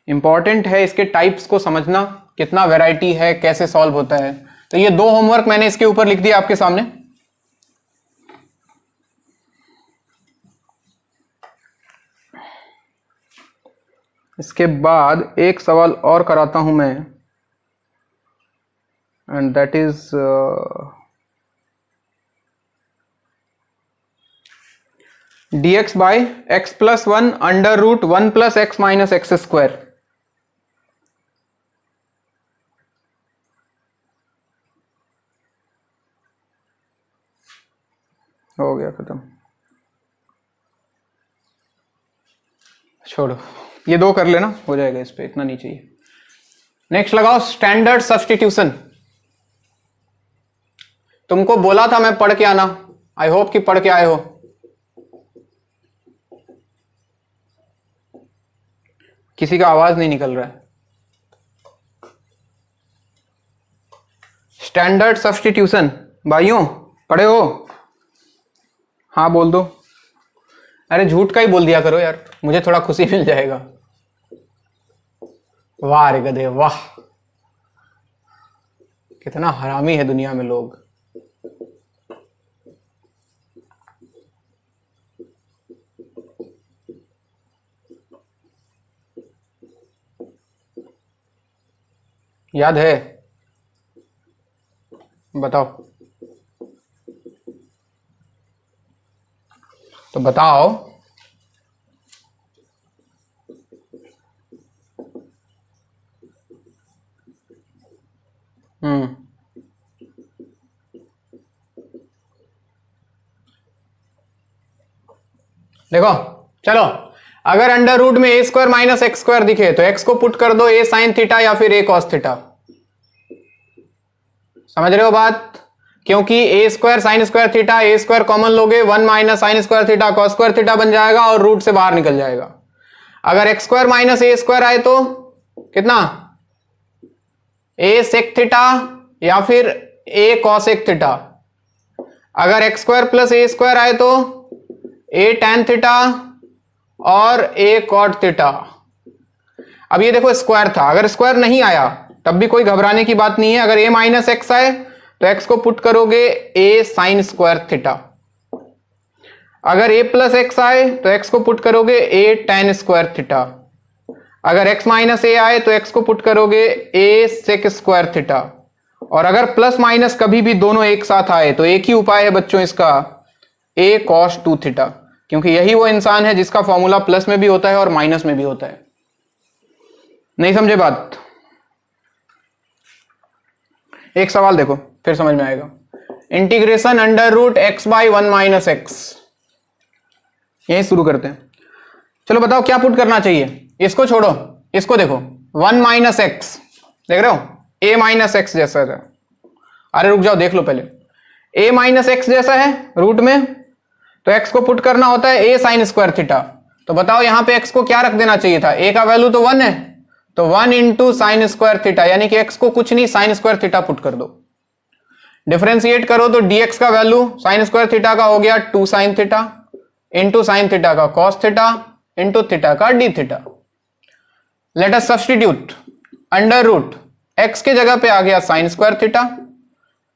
इंपॉर्टेंट है इसके टाइप्स को समझना, कितना वैरायटी है, कैसे सॉल्व होता है। तो ये 2 होमवर्क मैंने इसके ऊपर लिख दिया आपके सामने। इसके बाद एक सवाल और कराता हूं मैं, and that is dx by x + 1 under root 1 + x - x square. हो गया खत्म, छोड़ो, ये 2 कर लेना, हो जाएगा, इस पे इतना नहीं चाहिए। नेक्स्ट लगाओ स्टैंडर्ड सब्स्टिट्यूशन। तुमको बोला था मैं पढ़ के आना, आई होप कि पढ़ के आए हो। किसी का आवाज नहीं निकल रहा है। स्टैंडर्ड सब्स्टिट्यूशन भाइयों पढ़े हो? हाँ बोल दो। अरे झूठ का ही बोल दिया करो यार, मुझे थोड़ा खुशी मिल जाएगा। वाह रे गधे वाह, कितना हरामी है दुनिया में लोग। याद है? बताओ तो बताओ। देखो चलो, अगर अंडर रूट में ए स्क्वायर माइनस एक्स स्क्वायर दिखे तो एक्स को पुट कर दो ए साइन थीटा या फिर ए कॉस थीटा। समझ रहे हो बात? क्योंकि ए स्क्वायर साइन स्क्वायर थीटा, ए स्क्वायर कॉमन लोगे, 1 minus sign square theta cos square theta बन जाएगा और रूट से बाहर निकल जाएगा। अगर एक्स स्क्वायर माइनस ए स्क्वायर आए तो कितना, ए सेक थीटा या फिर ए कॉसेक थीटा। अगर एक्स स्क्वायर प्लस ए स्क्वायर आए तो ए टैन थीटा और ए कॉट थीटा। अब ये देखो स्क्वायर था, अगर स्क्वायर नहीं आया तब भी कोई घबराने की बात नहीं है। अगर ए माइनस एक्स आए तो एक्स को पुट करोगे ए साइन स्क्वायर थीटा। अगर ए प्लस एक्स आए तो एक्स को पुट करोगे ए टैन स्क्वायर थीटा। अगर एक्स माइनस ए आए तो एक्स को पुट करोगे ए सेक स्क्वायर थीटा। और अगर प्लस माइनस कभी भी दोनों एक साथ आए तो एक ही उपाय है बच्चों इसका, ए कॉस 2 थीटा, क्योंकि यही वो इंसान है जिसका फॉर्मूला प्लस में भी होता है और माइनस में भी होता है। नहीं समझे बात? एक सवाल देखो फिर समझ में आएगा। Integration under root x by 1 minus x, यही शुरू करते हैं। चलो बताओ क्या पुट करना चाहिए? इसको छोड़ो, इसको देखो, 1 माइनस एक्स देख रहे हो, ए माइनस एक्स जैसा है। अरे रुक जाओ, देख लो पहले, ए माइनस एक्स जैसा है रूट में, तो एक्स को पुट करना होता है ए साइन स्क्वायर थीटा। तो बताओ यहां पे एक्स को क्या रख देना चाहिए था? ए का वैल्यू तो 1 है, तो 1 इंटू साइन स्क्वायर थीटा, यानी कि एक्स को कुछ नहीं साइन स्क्वायर थीटा पुट कर दो। डिफरेंशिएट करो तो dx का वैल्यू साइन स्क्वायर थीटा का हो गया 2 sine theta into sine theta का कॉस थीटा इंटू थीटा का d theta. Let us substitute, under root x के जगह पे आ गया साइन स्क्वायर थीटा,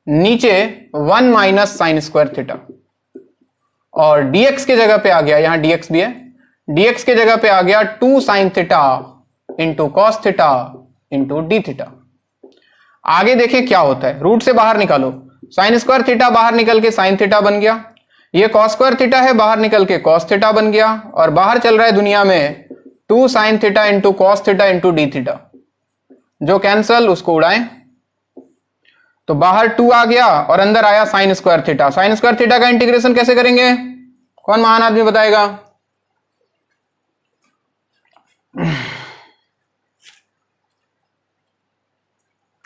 नीचे 1 माइनस साइन स्क्वायर थीटा, और dx के जगह पे आ गया, यहां dx भी है, dx के जगह पे आ गया 2 sine theta into cos theta into D theta. आगे देखें क्या होता है, रूट से बाहर निकालो, साइन स्क्वायर थीटा बाहर निकल के साइन थीटा बन गया, ये कॉस स्क्वायर थीटा है बाहर निकल के कॉस थीटा बन गया, और बाहर चल रहा है दुनिया में 2 sine theta into cos theta into D theta, जो कैंसल उसको उड़ाएं, तो बाहर 2 आ गया और अंदर आया sign square theta. Sign square theta का इंटीग्रेशन कैसे करेंगे? कौन महान आदमी बताएगा?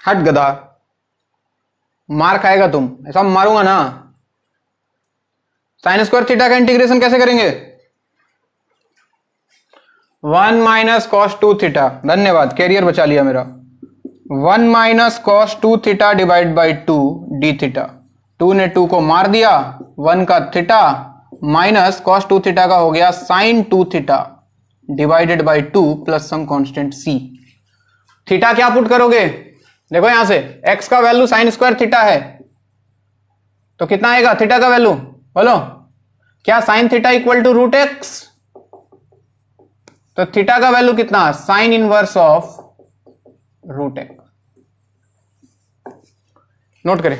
हट गधा, मार खाएगा तुम, ऐसा मारूंगा ना। साइन स्क्वायर थीटा का इंटीग्रेशन कैसे करेंगे? 1 माइनस कॉस 2 थीटा, धन्यवाद, कैरियर बचा लिया मेरा। 1 minus cos 2 theta divide by 2 D theta. 2 ने 2 को मार दिया, 1 का थीटा माइनस कॉस 2 थीटा का हो गया sine 2 theta divided by 2 plus some constant c. Theta क्या पुट करोगे? देखो यहां से x का वैल्यू साइन स्क्वायर थीटा है, तो कितना आएगा थीटा का वैल्यू? बोलो, क्या sine theta equal to root x? तो थीटा का वैल्यू कितना? Sine inverse of root x. Note करें,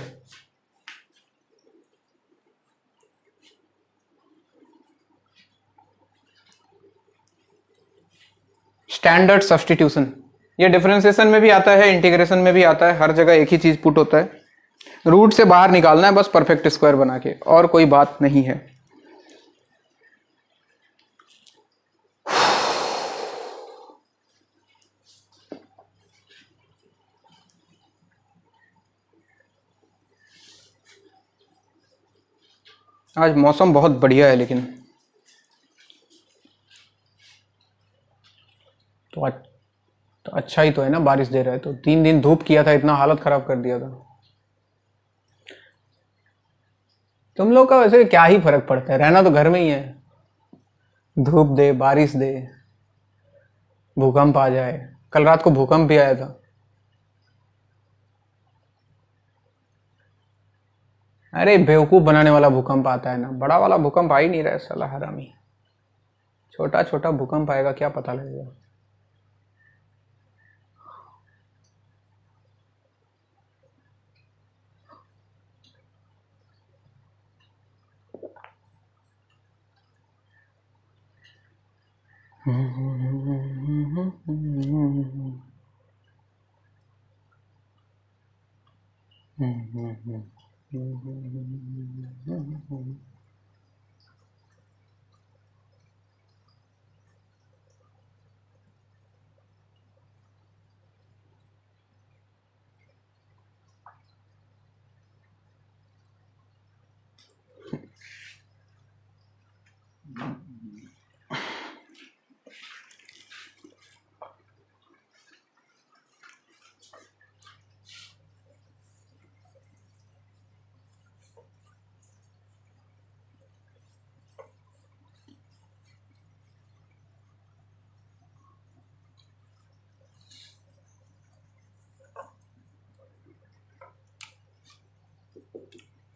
स्टैंडर्ड सब्स्टिट्यूशन, ये डिफरेंशिएशन में भी आता है, इंटीग्रेशन में भी आता है, हर जगह एक ही चीज पुट होता है, रूट से बाहर निकालना है बस परफेक्ट स्क्वायर बना के, और कोई बात नहीं है। आज मौसम बहुत बढ़िया है, लेकिन तो अच्छा ही तो है ना, बारिश दे रहा है तो। 3 दिन धूप किया था, इतना हालत खराब कर दिया था। तुम लोग का वैसे क्या ही फर्क पड़ता है, रहना तो घर में ही है, धूप दे बारिश दे भूकंप आ जाए। कल रात को भूकंप भी आया था। अरे बेवकूफ बनाने वाला भूकंप आता है ना, बड़ा वाला भूकंप आ ही नहीं रहा है साला हरामी। छोटा छोटा भूकंप आएगा, क्या पता लगेगा।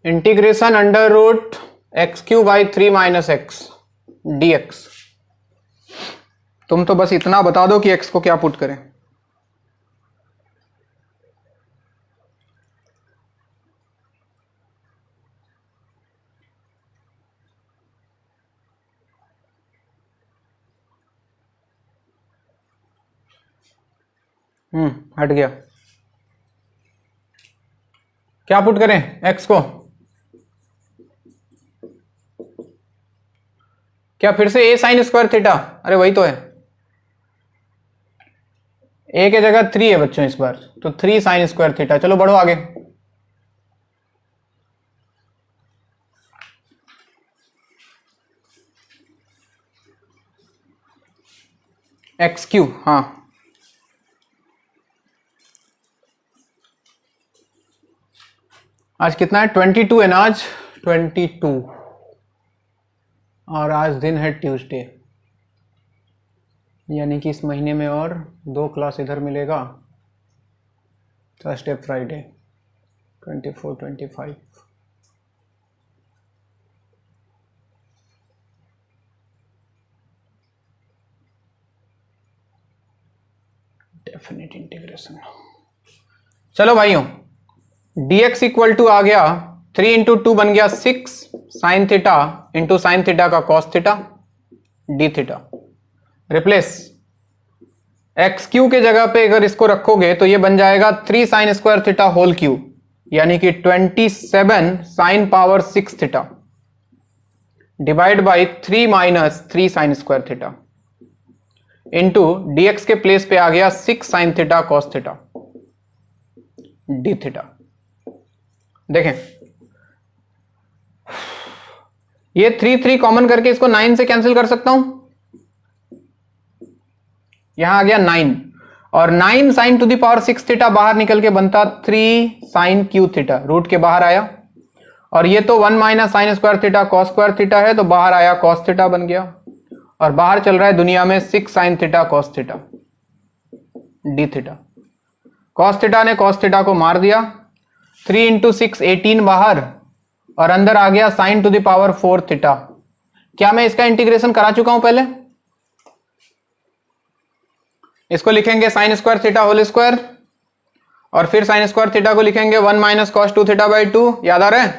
Integration under root x q by 3 minus x dx। तुम तो बस इतना बता दो कि x को क्या पुट करें। हट गया। क्या पुट करें x को? क्या फिर से a साइन स्क्वायर थीटा? अरे वही तो है। a के जगह 3 है बच्चों इस बार, तो 3 साइन स्क्वायर थीटा। चलो बढ़ो आगे। एक्स क्यू, हाँ आज कितना है? 22 है ना आज, 22। और आज दिन है ट्यूसडे, यानी कि इस महीने में और 2 क्लास इधर मिलेगा, थर्सडे फ्राइडे 24 25। Definite integration. चलो भाइयों, dx इक्वल टू आ गया 3 इंटू 2 बन गया 6 sine theta into sine theta का cos theta D theta. Replace X cube के जगह पे अगर इसको रखोगे तो ये बन जाएगा 3 sine square theta whole q, यानी कि 27 sine power 6 theta divide by 3 minus 3 sine square theta into dx के प्लेस पे आ गया 6 sine theta cos theta D theta. देखें, ये 3 कॉमन करके इसको 9 से कैंसिल कर सकता हूं। यहां आ गया 9 और 9 sign to the power 6 theta बाहर निकल के बनता 3 साइन क्यू थीटा, रूट के बाहर आया। और ये तो 1 minus sign square theta cos square theta है, तो बाहर आया कॉस थीटा बन गया। और बाहर चल रहा है दुनिया में 6 sine theta cos theta D theta. Cos theta ने कॉस थीटा को मार दिया, 3 इंटू 6 18 बाहर, और अंदर आ गया sign to the power 4 theta. क्या मैं इसका इंटीग्रेशन करा चुका हूं पहले? इसको लिखेंगे sine square theta whole square, और फिर साइन स्क्वायर थीटा को लिखेंगे 1 माइनस कॉस 2 थीटा बाई 2। याद आ रहा है?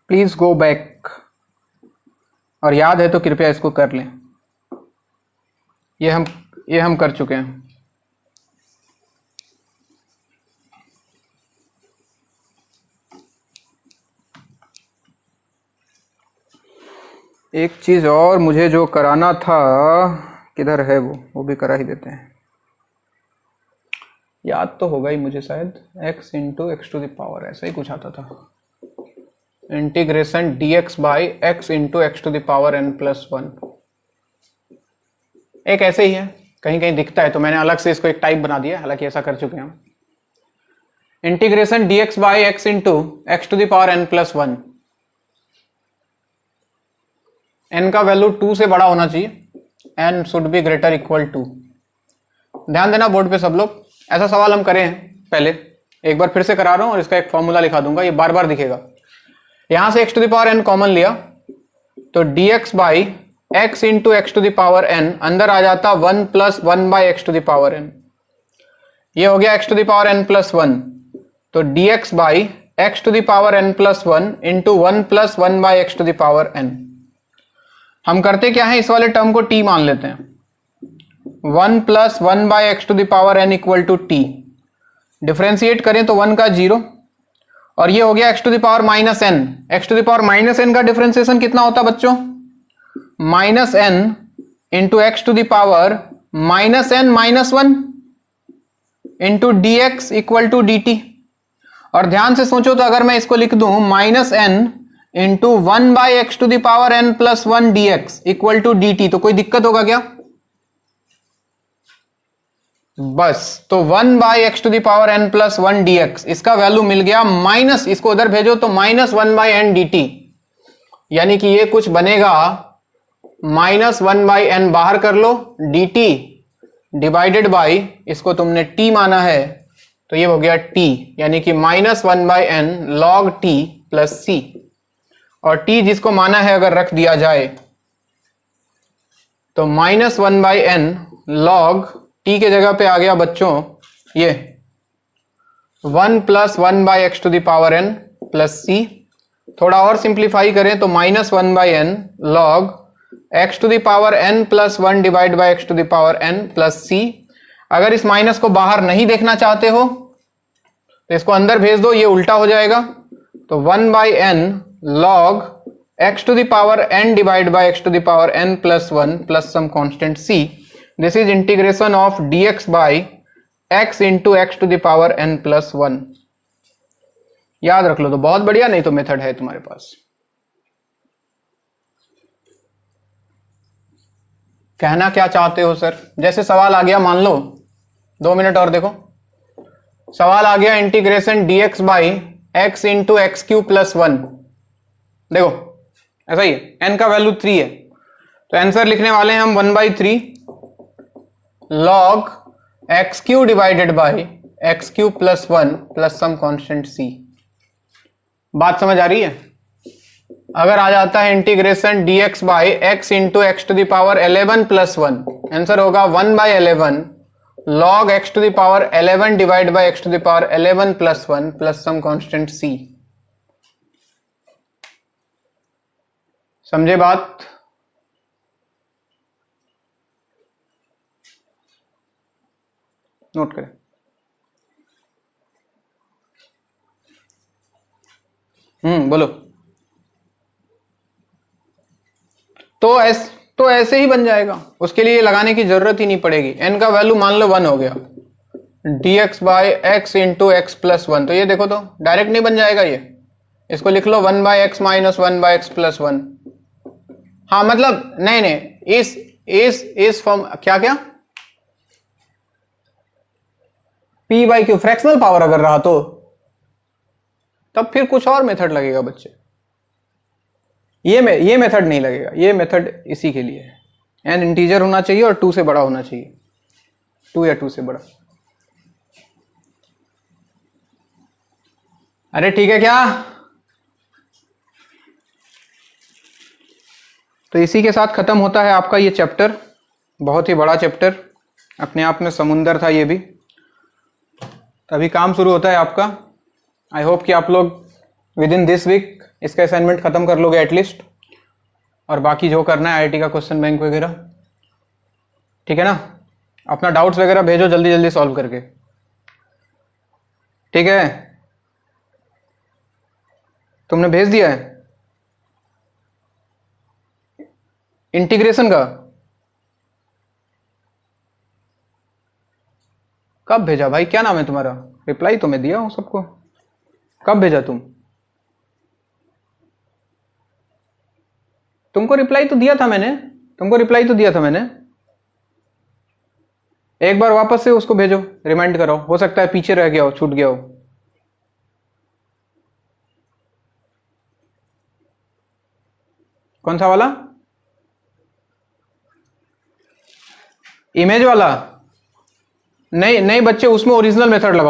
प्लीज गो बैक, और याद है तो कृपया इसको कर लें। ये हम कर चुके हैं। एक चीज और मुझे जो कराना था, किधर है वो भी करा ही देते हैं। याद तो होगा ही मुझे शायद, x into x to the power, ऐसा ही कुछ आता था। Integration dx by x into x to the power n plus 1। एक ऐसे ही है, कहीं कहीं दिखता है तो मैंने अलग से इसको एक टाइप बना दिया, हालांकि ऐसा कर चुके हैं हम। Integration dx by x into x to the power n plus 1। n का वैल्यू 2 से बड़ा होना चाहिए, n should be greater equal to. ध्यान देना बोर्ड पे सब लोग, ऐसा सवाल हम करें पहले, एक बार फिर से करा रहा हूं और इसका एक फॉर्मूला लिखा दूंगा, ये बार बार दिखेगा। यहां से x to the power n common लिया तो dx by x into x to the power n, अंदर आ जाता 1 plus 1 by x to the power n। ये हो गया x to the power n plus 1, तो dx by x to the power n plus 1 into 1 plus 1 by x to the power n। हम करते क्या है, इस वाले टर्म को t मान लेते हैं। 1 plus 1 by x to the power n equal to t। Differentiate करें तो 1 का 0, और ये हो गया x to the power minus n। X to the power minus n का डिफ्रेंशिएशन कितना होता बच्चों? Minus n into x to the power minus n minus 1 into d x equal to d t. और ध्यान से सोचो तो अगर मैं इसको लिख दूं minus n into 1 by x to the power n plus 1 d x equal to d t, तो कोई दिक्कत होगा क्या? बस, तो 1 by x to the power n plus 1 d x, इसका वैल्यू मिल गया माइनस, इसको उधर भेजो तो minus 1 by n d t, यानी कि ये कुछ बनेगा माइनस 1 बाई एन, बाहर कर लो डी टी डिवाइडेड बाई, इसको तुमने t माना है, तो ये हो गया t, यानी कि -1/n log t plus c। और t जिसको माना है अगर रख दिया जाए तो -1/n log t के जगह पे आ गया बच्चों ये 1 + 1/x⁴n प्लस c। थोड़ा और सिंप्लीफाई करें तो -1/n log x⁴n + 1 divide by x⁴n plus c। अगर इस माइनस को बाहर नहीं देखना चाहते हो तो इसको अंदर भेज दो, ये उल्टा हो जाएगा। तो 1/n log x⁴n divide by x⁴n plus 1 plus some constant c। This is integration of dx by x into x⁴n plus 1। याद रख लो तो बहुत बढ़िया, नहीं तो मेथड है तुम्हारे पास। कहना क्या चाहते हो सर? जैसे सवाल आ गया, मान लो 2 मिनट और देखो, सवाल आ गया integration dx by x into x³ प्लस 1। देखो ऐसा ही है, n का वैल्यू 3 है तो आंसर लिखने वाले हैं हम 1/3 log x³ divided by x³ प्लस 1 प्लस सम कांस्टेंट c। बात समझ आ रही है? अगर आ जाता है integration dx by x into x⁴11 plus 1, answer होगा 1/11 log x⁴11 divide by x⁴11 plus 1 plus some constant c। समझे बात? नोट करें। बोलो। तो ऐसे ही बन जाएगा, उसके लिए लगाने की जरूरत ही नहीं पड़ेगी। n का वैल्यू मान लो 1 हो गया, dx by x into x plus 1, तो ये देखो तो डायरेक्ट नहीं बन जाएगा ये। इसको लिख लो 1/x माइनस 1/x प्लस 1। हाँ मतलब नहीं इस फॉर्म क्या p/q फ्रैक्शनल पावर अगर रहा तो तब फिर कुछ और मेथड लगेगा बच्चे। ये मेथड नहीं लगेगा, ये मेथड इसी के लिए है। n इंटीजर होना चाहिए और 2 से बड़ा होना चाहिए, 2 या 2 से बड़ा। अरे ठीक है क्या? तो इसी के साथ खत्म होता है आपका ये चैप्टर। बहुत ही बड़ा चैप्टर, अपने आप में समुंदर था ये भी। अभी काम शुरू होता है आपका। आई होप कि आप लोग विद इन दिस वीक इसका असाइनमेंट खत्म कर लोगे एटलीस्ट, और बाकी जो करना है IIT का क्वेश्चन बैंक वगैरह, ठीक है ना? अपना डाउट्स वगैरह भेजो जल्दी जल्दी सॉल्व करके, ठीक है? तुमने भेज दिया है इंटीग्रेशन का? कब भेजा भाई? क्या नाम है तुम्हारा? रिप्लाई तो मैं दिया हूं सबको। कब भेजा तुमको रिप्लाई तो दिया था मैंने, एक बार वापस से उसको भेजो, रिमाइंड कराओ, हो सकता है पीछे रह गया हो, छूट गया हो। कौन सा वाला? इमेज वाला? नहीं बच्चे, उसमें ओरिजिनल मेथड लगाओ।